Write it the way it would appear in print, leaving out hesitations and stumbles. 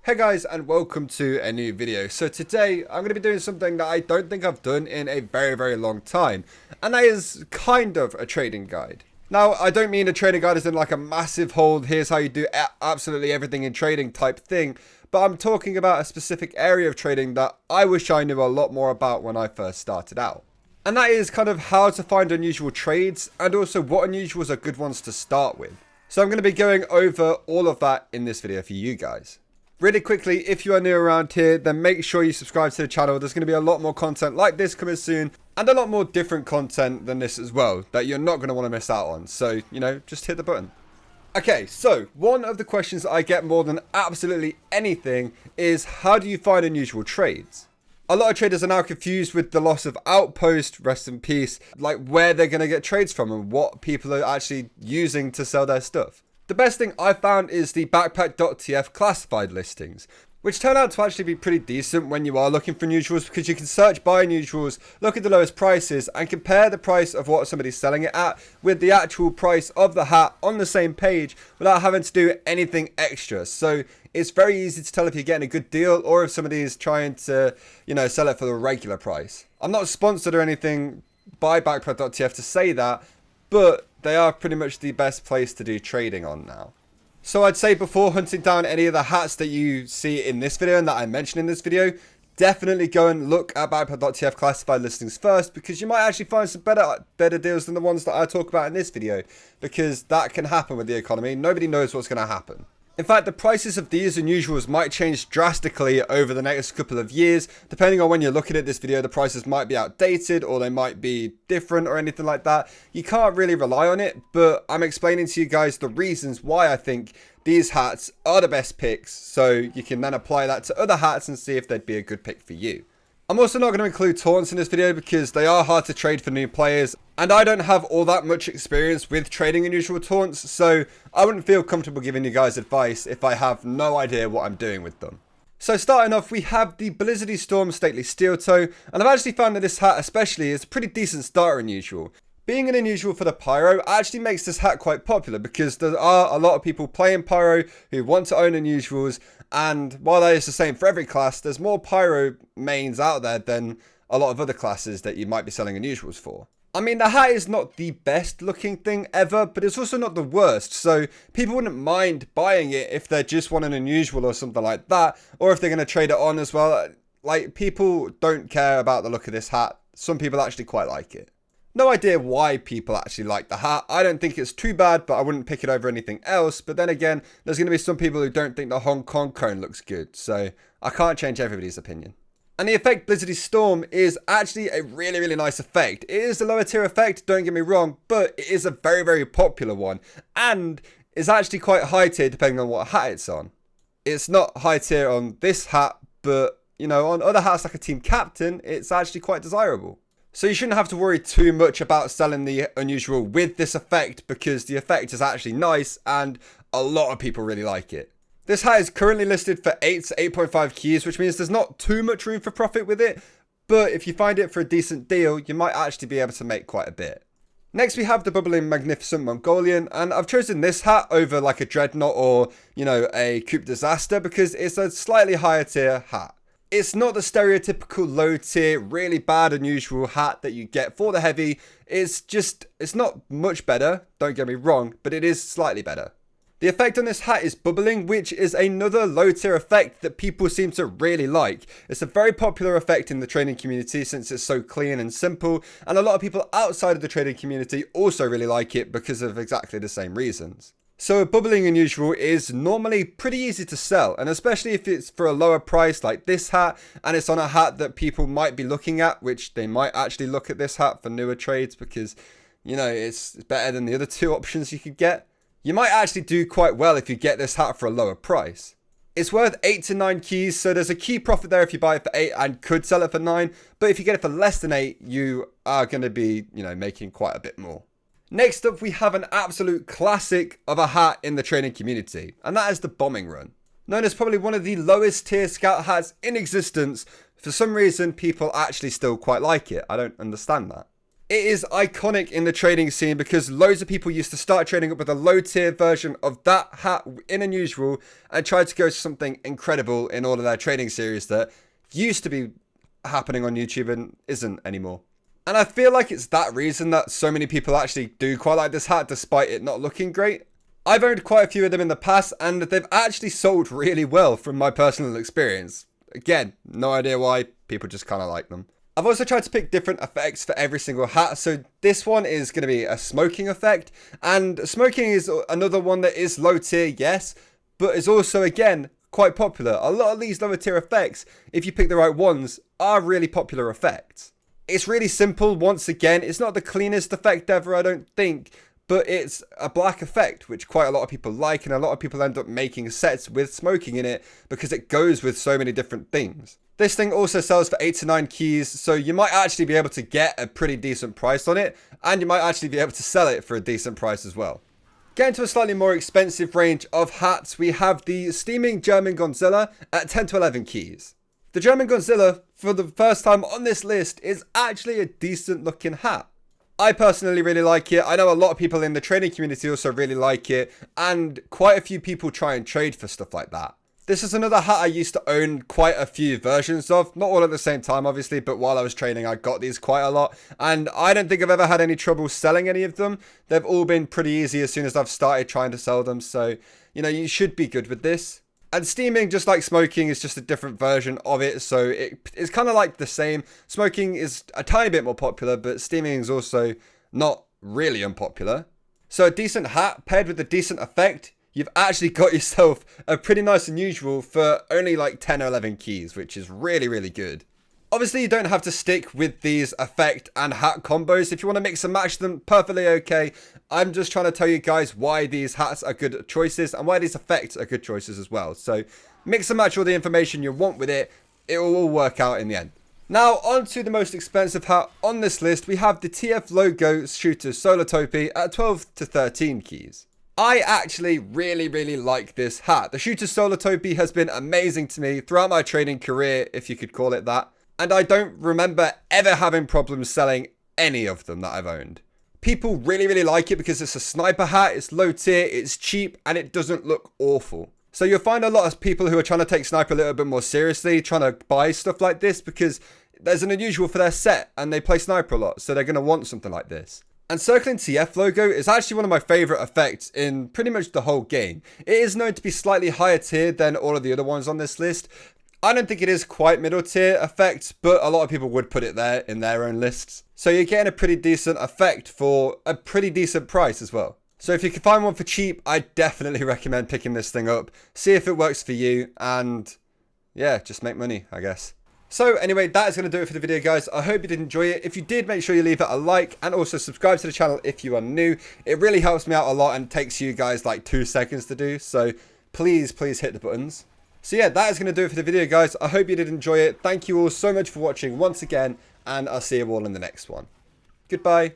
Hey guys, and welcome to a new video. So today I'm going to be doing something that I don't think I've done in a very long time, and that is kind of a trading guide. Now, I don't mean a trading guide as in like a massive hold, here's how you do absolutely everything in trading type thing, but I'm talking about a specific area of trading that I wish I knew a lot more about when I first started out. And that is kind of how to find unusual trades, and also what unusuals are good ones to start with. So I'm going to be going over all of that in this video for you guys. Really quickly, if you are new around here, then make sure you subscribe to the channel. There's going to be a lot more content like this coming soon, and a lot more different content than this as well, that you're not going to want to miss out on. So, just hit the button. Okay, so one of the questions that I get more than absolutely anything is, how do you find unusual trades? A lot of traders are now confused with the loss of Outpost, rest in peace, like where they're going to get trades from and what people are actually using to sell their stuff. The best thing I found is the backpack.tf classified listings, which turn out to actually be pretty decent when you are looking for unusuals, because you can search by unusuals, look at the lowest prices, and compare the price of what somebody's selling it at with the actual price of the hat on the same page without having to do anything extra. So it's very easy to tell if you're getting a good deal or if somebody is trying to, sell it for the regular price. I'm not sponsored or anything by backpack.tf to say that, but they are pretty much the best place to do trading on now. So I'd say before hunting down any of the hats that you see in this video and that I mentioned in this video, definitely go and look at backpack.tf classified listings first, because you might actually find some better deals than the ones that I talk about in this video, because that can happen with the economy. Nobody knows what's going to happen. In fact, the prices of these unusuals might change drastically over the next couple of years. Depending on when you're looking at this video, the prices might be outdated or they might be different or anything like that. You can't really rely on it, but I'm explaining to you guys the reasons why I think these hats are the best picks, so you can then apply that to other hats and see if they'd be a good pick for you. I'm also not going to include taunts in this video because they are hard to trade for new players, and I don't have all that much experience with trading unusual taunts, so I wouldn't feel comfortable giving you guys advice if I have no idea what I'm doing with them. So starting off, we have the Blizzardy Storm Stately Steel Toe, and I've actually found that this hat especially is a pretty decent starter unusual. Being an unusual for the Pyro actually makes this hat quite popular, because there are a lot of people playing Pyro who want to own unusuals, and while that is the same for every class, there's more Pyro mains out there than a lot of other classes that you might be selling unusuals for. I mean, the hat is not the best looking thing ever, but it's also not the worst, so people wouldn't mind buying it if they just want an unusual or something like that, or if they're going to trade it on as well. Like, people don't care about the look of this hat. Some people actually quite like it. No idea why people actually like the hat. I don't think it's too bad, but I wouldn't pick it over anything else. But then again, there's going to be some people who don't think the Hong Kong cone looks good, so I can't change everybody's opinion. And the effect Blizzardy Storm is actually a really nice effect. It is a lower tier effect, don't get me wrong, but it is a very popular one, and is actually quite high tier depending on what hat it's on. It's not high tier on this hat, but on other hats like a team captain, it's actually quite desirable. So you shouldn't have to worry too much about selling the unusual with this effect, because the effect is actually nice and a lot of people really like it. This hat is currently listed for 8 to 8.5 keys, which means there's not too much room for profit with it, but if you find it for a decent deal, you might actually be able to make quite a bit. Next we have the Bubbling Magnificent Mongolian, and I've chosen this hat over like a Dreadnought or, a Coupe Disaster, because it's a slightly higher tier hat. It's not the stereotypical low tier, really bad unusual hat that you get for the heavy. It's not much better, don't get me wrong, but it is slightly better. The effect on this hat is bubbling, which is another low tier effect that people seem to really like. It's a very popular effect in the trading community since it's so clean and simple, and a lot of people outside of the trading community also really like it because of exactly the same reasons. So a bubbling unusual is normally pretty easy to sell, and especially if it's for a lower price like this hat, and it's on a hat that people might be looking at, which they might actually look at this hat for newer trades because, it's better than the other two options you could get. You might actually do quite well if you get this hat for a lower price. It's worth 8 to 9 keys, so there's a key profit there if you buy it for 8 and could sell it for 9, but if you get it for less than 8, you are going to be, making quite a bit more. Next up, we have an absolute classic of a hat in the trading community, and that is the Bombing Run. Known as probably one of the lowest tier scout hats in existence, for some reason people actually still quite like it. I don't understand that. It is iconic in the trading scene because loads of people used to start trading up with a low tier version of that hat in Unusual and try to go to something incredible in all of their trading series that used to be happening on YouTube and isn't anymore. And I feel like it's that reason that so many people actually do quite like this hat despite it not looking great. I've owned quite a few of them in the past and they've actually sold really well from my personal experience. Again, no idea why, people just kind of like them. I've also tried to pick different effects for every single hat. So this one is going to be a smoking effect. And smoking is another one that is low tier, yes, but is also, again, quite popular. A lot of these lower tier effects, if you pick the right ones, are really popular effects. It's really simple. Once again, it's not the cleanest effect ever, I don't think, but it's a black effect, which quite a lot of people like. And a lot of people end up making sets with smoking in it because it goes with so many different things. This thing also sells for 8 to 9 keys, so you might actually be able to get a pretty decent price on it, and you might actually be able to sell it for a decent price as well. Getting to a slightly more expensive range of hats, we have the Steaming German Godzilla at 10 to 11 keys. The German Godzilla, for the first time on this list, is actually a decent looking hat. I personally really like it. I know a lot of people in the trading community also really like it, and quite a few people try and trade for stuff like that. This is another hat I used to own quite a few versions of. Not all at the same time, obviously, but while I was training, I got these quite a lot. And I don't think I've ever had any trouble selling any of them. They've all been pretty easy as soon as I've started trying to sell them. So, you know, you should be good with this. And steaming, just like smoking, is just a different version of it. So it's kind of like the same. Smoking is a tiny bit more popular, but steaming is also not really unpopular. So a decent hat paired with a decent effect, you've actually got yourself a pretty nice Unusual for only like 10 or 11 keys, which is really, really good. Obviously, you don't have to stick with these effect and hat combos. If you want to mix and match them, perfectly okay. I'm just trying to tell you guys why these hats are good choices and why these effects are good choices as well. So mix and match all the information you want with it. It will all work out in the end. Now, on to the most expensive hat on this list. We have the TF logo shooter Solar Topi at 12 to 13 keys. I actually really like this hat. The Shooter Solar Topi has been amazing to me throughout my trading career, if you could call it that. And I don't remember ever having problems selling any of them that I've owned. People really like it because it's a sniper hat, it's low tier, it's cheap, and it doesn't look awful. So you'll find a lot of people who are trying to take sniper a little bit more seriously, trying to buy stuff like this because there's an Unusual for their set and they play sniper a lot, so they're going to want something like this. And circling TF logo is actually one of my favorite effects in pretty much the whole game. It is known to be slightly higher tier than all of the other ones on this list. I don't think it is quite middle tier effect, but a lot of people would put it there in their own lists. So you're getting a pretty decent effect for a pretty decent price as well. So if you can find one for cheap, I definitely recommend picking this thing up. See if it works for you and yeah, just make money, I guess. So anyway, that is going to do it for the video, guys. I hope you did enjoy it. If you did, make sure you leave it a like and also subscribe to the channel if you are new. It really helps me out a lot and takes you guys like 2 seconds to do. So please hit the buttons. So yeah, that is going to do it for the video, guys. I hope you did enjoy it. Thank you all so much for watching once again, and I'll see you all in the next one. Goodbye.